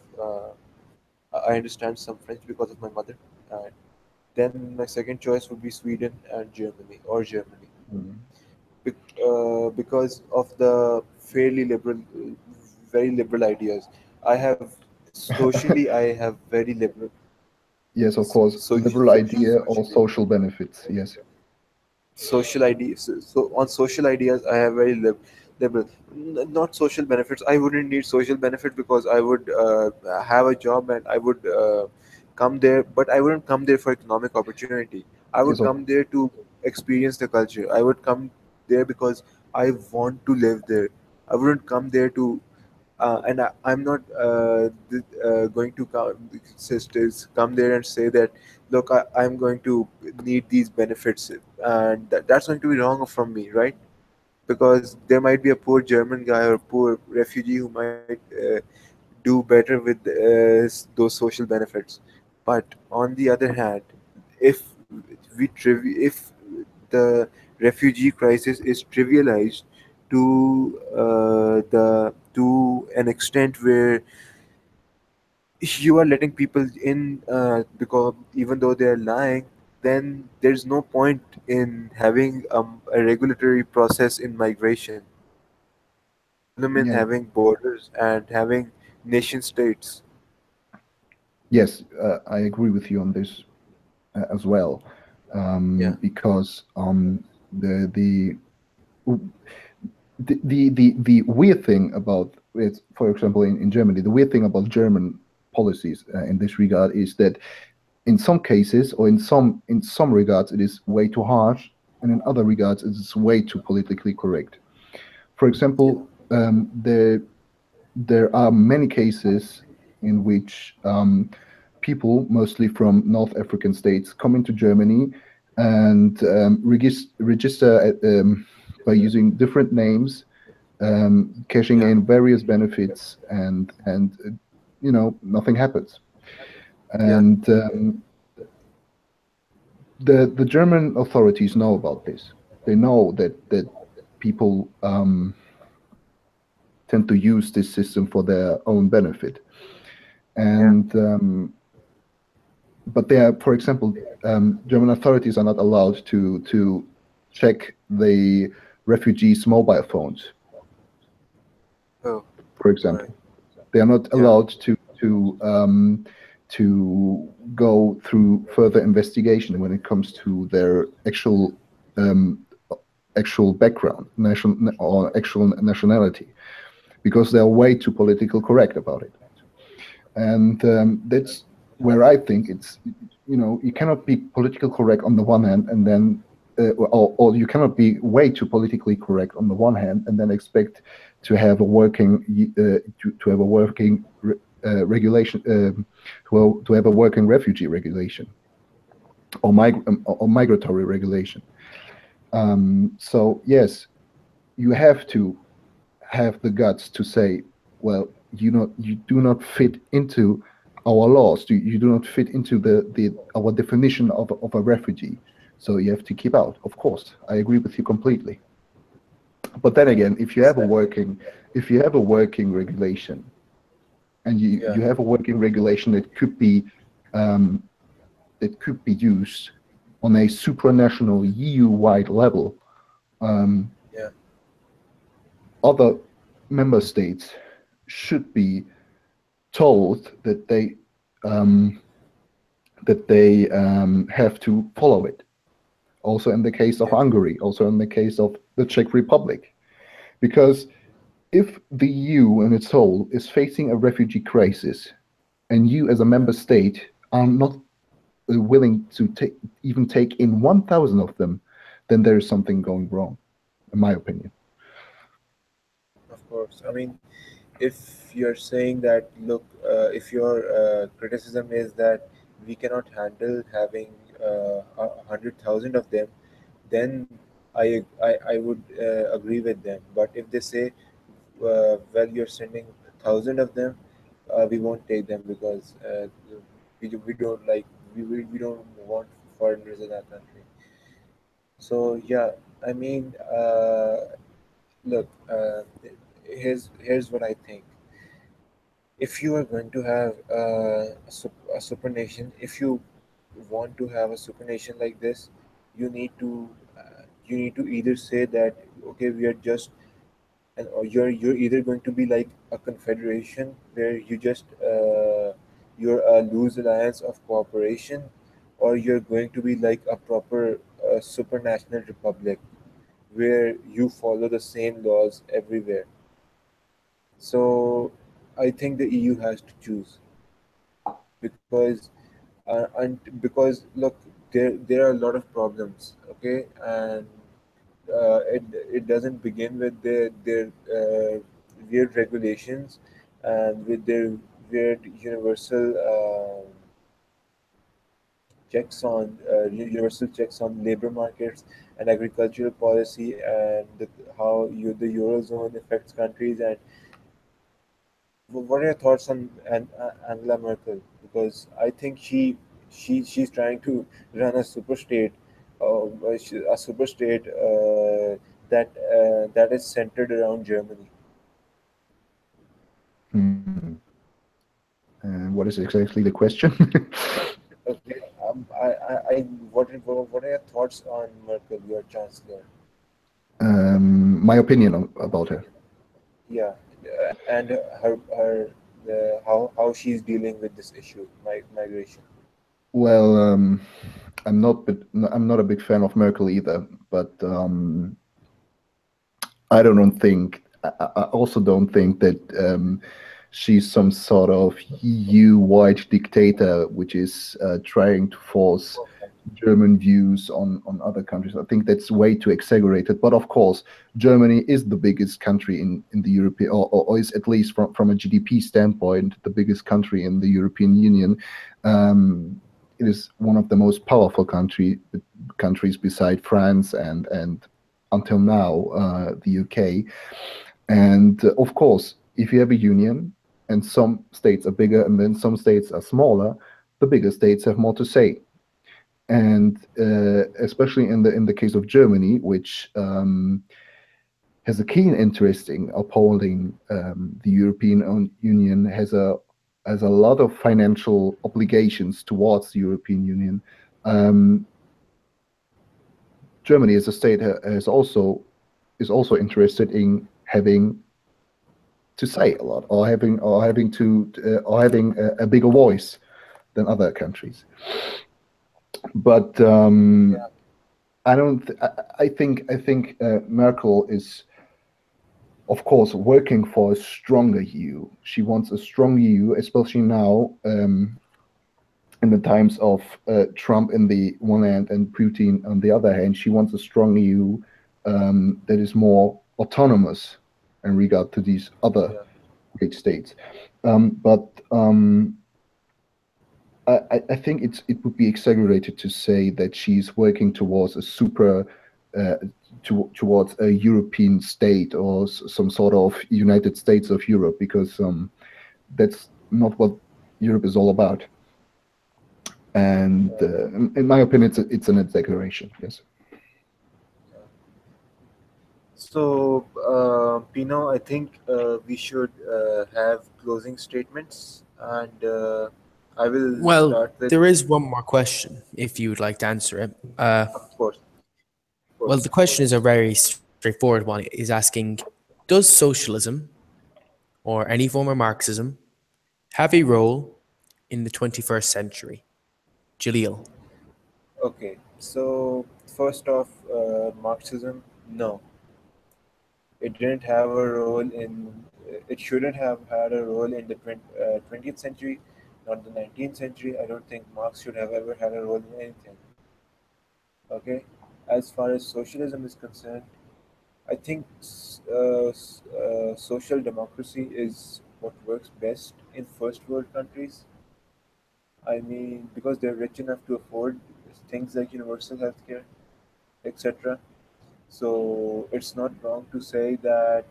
Speaker 2: I understand some French because of my mother. And then my second choice would be Sweden and Germany, or Germany,
Speaker 3: Mm.
Speaker 2: because of the fairly liberal, very liberal ideas. I have socially, I have very liberal.
Speaker 3: Yes, of course. Liberal idea or
Speaker 2: Socially,
Speaker 3: social benefits. Yes.
Speaker 2: social ideas. So on social ideas, I have very liberal. Not social benefits. I wouldn't need social benefit, because I would have a job, and I would come there, but I wouldn't come there for economic opportunity. I would
Speaker 3: Yes, of
Speaker 2: come there to experience the culture. I would come there because I want to live there. I wouldn't come there to and I'm not going to sisters come there and say that, look, I'm going to need these benefits, and that's going to be wrong from me, right? Because there might be a poor German guy or poor refugee who might do better with those social benefits. But on the other hand, if if the refugee crisis is trivialized to an extent where you are letting people in, because even though they're lying, then there's no point in having a regulatory process in migration. What's the problem in
Speaker 3: yeah.
Speaker 2: having borders and having nation states?
Speaker 3: Yes, I agree with you on this as well,
Speaker 2: Yeah,
Speaker 3: because the the the weird thing about it, for example, in Germany, the weird thing about German policies in this regard is that in some cases or in some regards it is way too harsh, and in other regards it is way too politically correct. For
Speaker 2: yeah,
Speaker 3: example, there are many cases in which people, mostly from North African states, come into Germany and register by using different names, cashing
Speaker 2: yeah,
Speaker 3: in various benefits, and nothing happens.
Speaker 2: yeah,
Speaker 3: And the German authorities know about this. They know that people tend to use this system for their own benefit.
Speaker 2: yeah,
Speaker 3: And but they are, for example, German authorities are not allowed to check the refugees' mobile phones.
Speaker 2: oh,
Speaker 3: For
Speaker 2: right,
Speaker 3: example, they are not
Speaker 2: yeah,
Speaker 3: allowed to go through further investigation when it comes to their um, actual background, national or actual nationality, because they're way too political correct about it. And that's where I think it's, you cannot be political correct on the one hand and then or you cannot be way too politically correct on the one hand and then expect to have a working to have a working regulation to have a working refugee regulation or migratory regulation. So yes, you have to have the guts to say, well, you do not fit into our laws, you do not fit into our definition of a refugee, so you have to keep out. Of course, I agree with you completely. But then again, if you have a working regulation, and you have a working regulation that could be used on a supranational EU-wide level, other member states should be told that they have to follow it. Also in the case of Hungary, also in the case of the Czech Republic, because if the EU in its whole is facing a refugee crisis, and you as a member state are not willing to even take in 1,000 of them, then there is something going wrong, in my opinion.
Speaker 2: Of course. I mean, if you're saying that, look, if your criticism is that we cannot handle having 100,000 of them, then I would agree with them. But if they say, well, you're sending 1,000 of them, we won't take them because we don't like we don't want foreigners in our country. So yeah, I mean, look, here's what I think. If you are going to have a supernation, if you want to have a supernation like this, you need to either say that, okay, we are just, and or you're either going to be like a confederation where you're a loose alliance of cooperation, or you're going to be like a proper supranational republic where you follow the same laws everywhere. So I think the EU has to choose, because look, there are a lot of problems, okay, and it doesn't begin with their weird regulations and with their weird universal universal checks on labor markets and agricultural policy, and how the eurozone affects countries. And what are your thoughts on Angela Merkel? Because I think she's trying to run a super state, a super state that is centered around Germany.
Speaker 3: And what is exactly the question?
Speaker 2: Okay, what are your thoughts on Merkel, your chancellor?
Speaker 3: My opinion about her.
Speaker 2: Yeah, and how she's dealing with this issue, migration.
Speaker 3: Well, I'm not a big fan of Merkel either, but I also don't think that she's some sort of EU-wide dictator, which is trying to force German views on other countries. I think that's way too exaggerated. But of course, Germany is the biggest country in the European, or is at least from a GDP standpoint, the biggest country in the European Union. It is one of the most powerful countries beside France and until now the UK. And of course, if you have a union and some states are bigger and then some states are smaller, the bigger states have more to say. And especially in the case of Germany, which has a keen interest in upholding the European Union, has a lot of financial obligations towards the European Union. Germany as a state is also interested in having to say a lot, or having a bigger voice than other countries. But I think Merkel is, of course, working for a stronger EU. She wants a strong EU, especially now in the times of Trump in the one hand and Putin on the other hand. She wants a strong EU that is more autonomous in regard to these other great states. But I think it would be exaggerated to say that she's working towards towards a European state or some sort of United States of Europe, because that's not what Europe is all about. And in my opinion, it's an exaggeration. Yes.
Speaker 2: So, Pino, I think we should have closing statements, and I will
Speaker 1: Well,
Speaker 2: start with,
Speaker 1: there is one more question if you would like to answer it.
Speaker 2: of course, of
Speaker 1: Well,
Speaker 2: course,
Speaker 1: the
Speaker 2: of
Speaker 1: question
Speaker 2: course.
Speaker 1: is a very straightforward one. It is asking, does socialism or any form of Marxism have a role in the 21st century? Jalil.
Speaker 2: Okay, so first off, Marxism, no, it didn't have a role in. It shouldn't have had a role in the 20th century, not the 19th century. I don't think Marx should have ever had a role in anything. Okay, as far as socialism is concerned, I think social democracy is what works best in first world countries. I mean, because they're rich enough to afford things like universal healthcare, etc. So it's not wrong to say that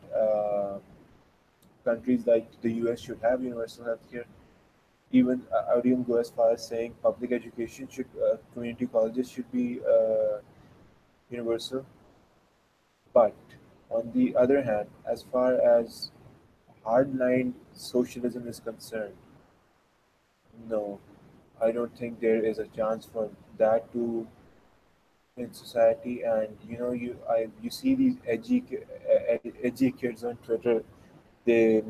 Speaker 2: countries like the US should have universal healthcare. Even I would even go as far as saying public education should, community colleges should be universal. But on the other hand, as far as hardline socialism is concerned, no, I don't think there is a chance for that to in society. And you see these edgy kids on Twitter. They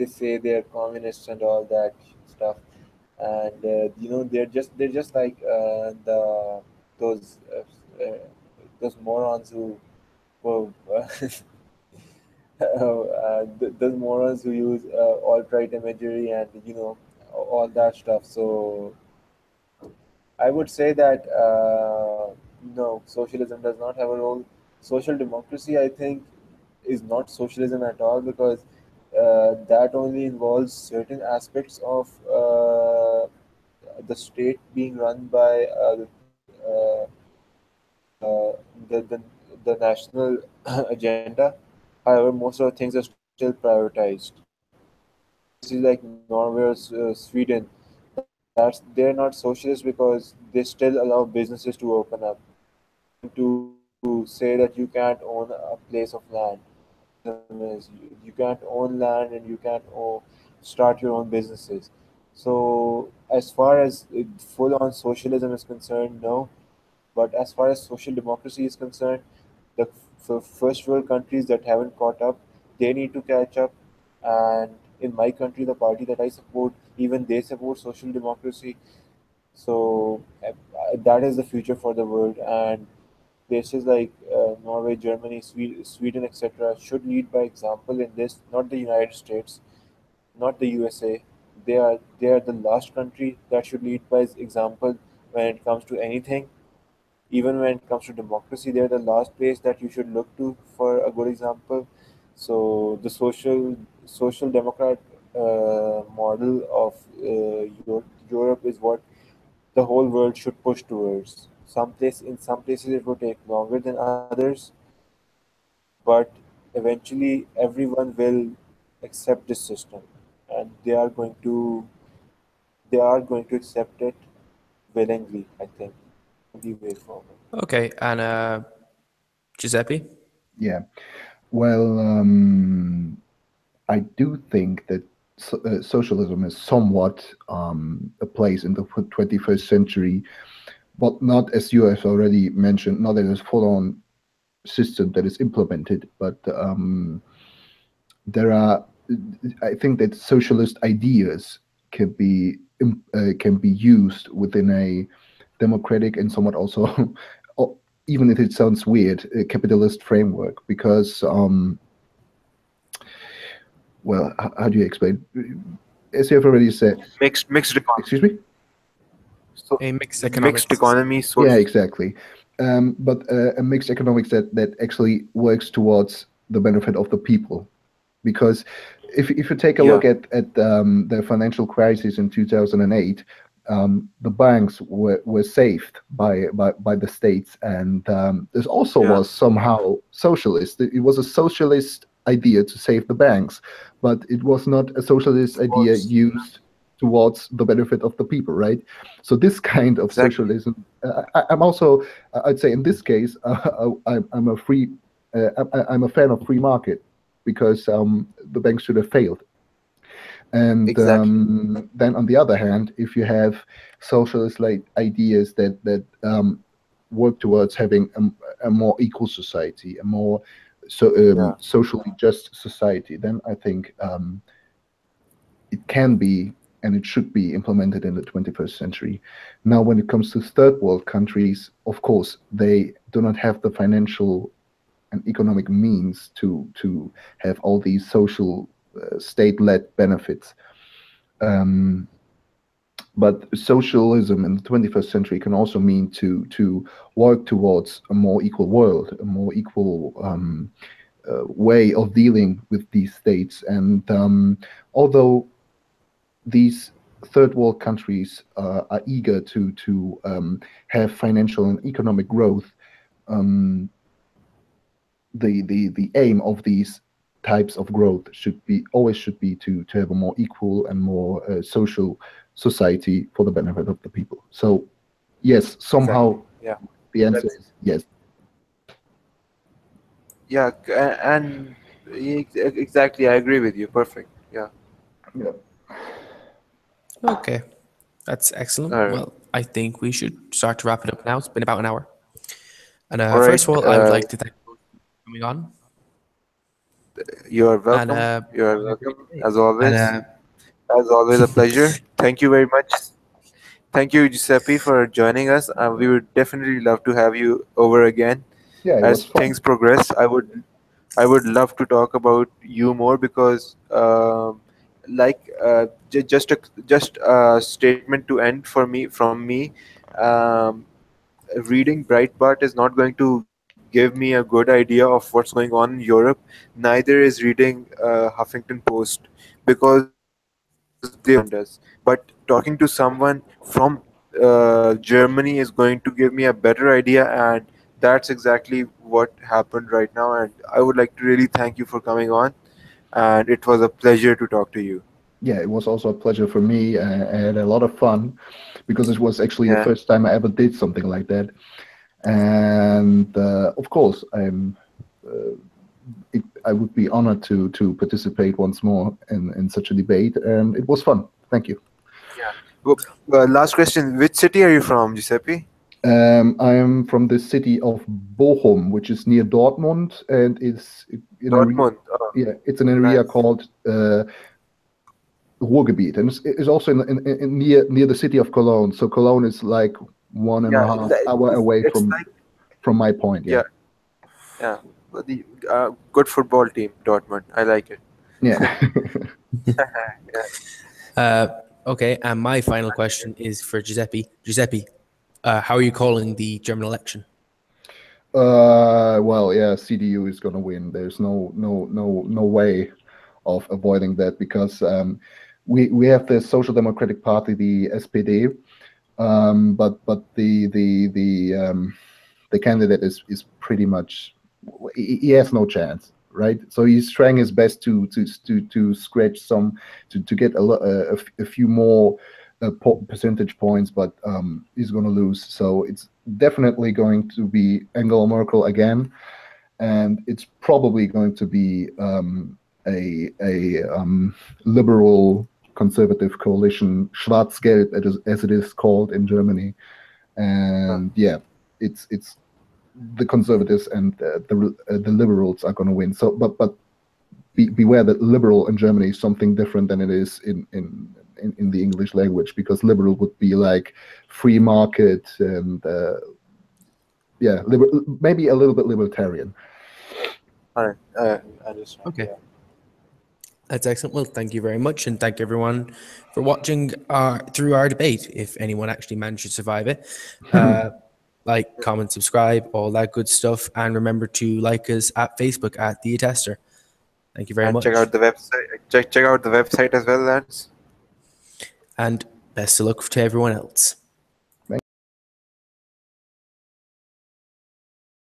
Speaker 2: say they're communists and all that stuff, and they're just like those uh, uh, those morons who well, those morons who use alt-right imagery and all that stuff. So I would say that no, socialism does not have a role. Social democracy, I think, is not socialism at all, because that only involves certain aspects of the state being run by the national agenda. However, most of the things are still prioritized. Places like Norway or Sweden, they're not socialist because they still allow businesses to open up. To say that you can't own a place of land. Socialism is you can't own land and you can't start your own businesses. So as far as full on socialism is concerned, no. But as far as social democracy is concerned, the first world countries that haven't caught up, they need to catch up. And in my country, the party that I support, even they support social democracy. So that is the future for the world. And places like Norway, Germany, Sweden, etc., should lead by example in this. Not the United States, not the USA. They are the last country that should lead by example when it comes to anything. Even when it comes to democracy, they're the last place that you should look to for a good example. So the social democrat model of Europe is what the whole world should push towards. In some places it will take longer than others, but eventually everyone will accept this system, and they are going to accept it willingly. I think the way forward.
Speaker 1: Okay, and Giuseppe?
Speaker 3: Yeah. Well, I do think that socialism is somewhat a place in the 21st century, but not, as you have already mentioned, not as a full-on system that is implemented, but there are. I think that socialist ideas can be used within a democratic and somewhat also, even if it sounds weird, a capitalist framework, because well, how do you explain? As you have already said,
Speaker 2: Mixed economy.
Speaker 3: excuse me.
Speaker 2: So
Speaker 1: A mixed economic
Speaker 2: mixed
Speaker 1: system.
Speaker 2: economy.
Speaker 3: Yeah, exactly. But a mixed economics that actually works towards the benefit of the people. Because if you take a look
Speaker 2: Yeah,
Speaker 3: at the financial crisis in 2008, the banks were saved by the states, and this also
Speaker 2: yeah.
Speaker 3: was somehow socialist. It was a socialist idea to save the banks, but it was not a socialist
Speaker 2: Of
Speaker 3: idea
Speaker 2: course.
Speaker 3: used towards the benefit of the people, right? So this kind of
Speaker 2: Exactly.
Speaker 3: socialism, I'm also, I'd say in this case, I'm a free, I'm a fan of free market, because the banks should have failed. And
Speaker 2: Exactly.
Speaker 3: then on the other hand, if you have socialist like ideas that work towards having a more equal society, a more
Speaker 2: Yeah.
Speaker 3: socially just society, then I think it can be and it should be implemented in the 21st century. Now, when it comes to third world countries, of course, they do not have the financial and economic means to have all these social state-led benefits. Um, but socialism in the 21st century can also mean to work towards a more equal world, a more equal way of dealing with these states. And although these third world countries are eager to have financial and economic growth, the aim of these types of growth should be to have a more equal and more social society for the benefit of the people. So yes,
Speaker 2: Exactly.
Speaker 3: somehow
Speaker 2: Yeah.
Speaker 3: the answer
Speaker 2: That's
Speaker 3: is yes.
Speaker 2: yeah, and exactly. I agree with you. Perfect. Yeah.
Speaker 3: Yeah.
Speaker 1: Okay, that's
Speaker 2: All
Speaker 1: excellent.
Speaker 2: right.
Speaker 1: Well, I think we should start to wrap it up now. It's been about an hour. And
Speaker 2: All right.
Speaker 1: first of all, I would like to thank you for coming on.
Speaker 2: You are
Speaker 1: And
Speaker 2: welcome. You are
Speaker 1: have a great
Speaker 2: welcome.
Speaker 1: day.
Speaker 2: As always. As always, a pleasure. Thank you very much. Thank you, Giuseppe, for joining us. We would definitely love to have you over again
Speaker 3: Yeah, it was
Speaker 2: as
Speaker 3: fun.
Speaker 2: things progress. I would love to talk about you more because, like, just a statement to end for me from me. Um, Reading Breitbart is not going to give me a good idea of what's going on in Europe. Neither is reading Huffington Post because they are around us. But talking to someone from Germany is going to give me a better idea, and that's exactly what happened right now. And I would like to really thank you for coming on, and it was a pleasure to talk to you.
Speaker 3: Yeah, it was also a pleasure for me. I had a lot of fun because it was actually the
Speaker 2: Yeah.
Speaker 3: first time I ever did something like that. And of course, I would be honored to participate once more in such a debate, and it was fun. Thank you.
Speaker 2: Yeah. Well, last question: which city are you from, Giuseppe?
Speaker 3: I am from the city of Bochum, which is near Dortmund, and it's in a
Speaker 2: Dortmund. Oh,
Speaker 3: yeah, it's an area
Speaker 2: nice.
Speaker 3: called Ruhrgebiet, and it's also in near the city of Cologne. So Cologne is like one and a
Speaker 2: Yeah,
Speaker 3: half hour away
Speaker 2: it's like
Speaker 3: from my point. Yeah,
Speaker 2: yeah, yeah. But the good football team, Dortmund. I like it.
Speaker 3: yeah.
Speaker 2: Yeah.
Speaker 1: Okay, and my final question is for Giuseppe. Giuseppe, how are you calling the German election?
Speaker 3: Well, yeah, CDU is gonna win. There's no way of avoiding that because we have the Social Democratic Party, the SPD, but the candidate is pretty much he has no chance, right? So he's trying his best to scratch some to get a few more percentage points, but he's going to lose. So it's definitely going to be Angela Merkel again, and it's probably going to be a liberal conservative coalition, Schwarz-Gelb, as it is called in Germany.
Speaker 2: Huh.
Speaker 3: And yeah, it's the conservatives and the liberals are going to win. So, but beware that liberal in Germany is something different than it is in the English language, because liberal would be like free market and yeah, maybe a little bit libertarian.
Speaker 2: All right. I understand.
Speaker 1: Okay.
Speaker 2: Yeah.
Speaker 1: That's excellent. Well, thank you very much, and thank everyone for watching through our debate. If anyone actually managed to survive it, like, comment, subscribe, all that good stuff, and remember to like us at Facebook at the Attestor. Thank you very
Speaker 2: And check
Speaker 1: much,
Speaker 2: out the website. Check out the website as well, lads.
Speaker 1: and best of luck to everyone else.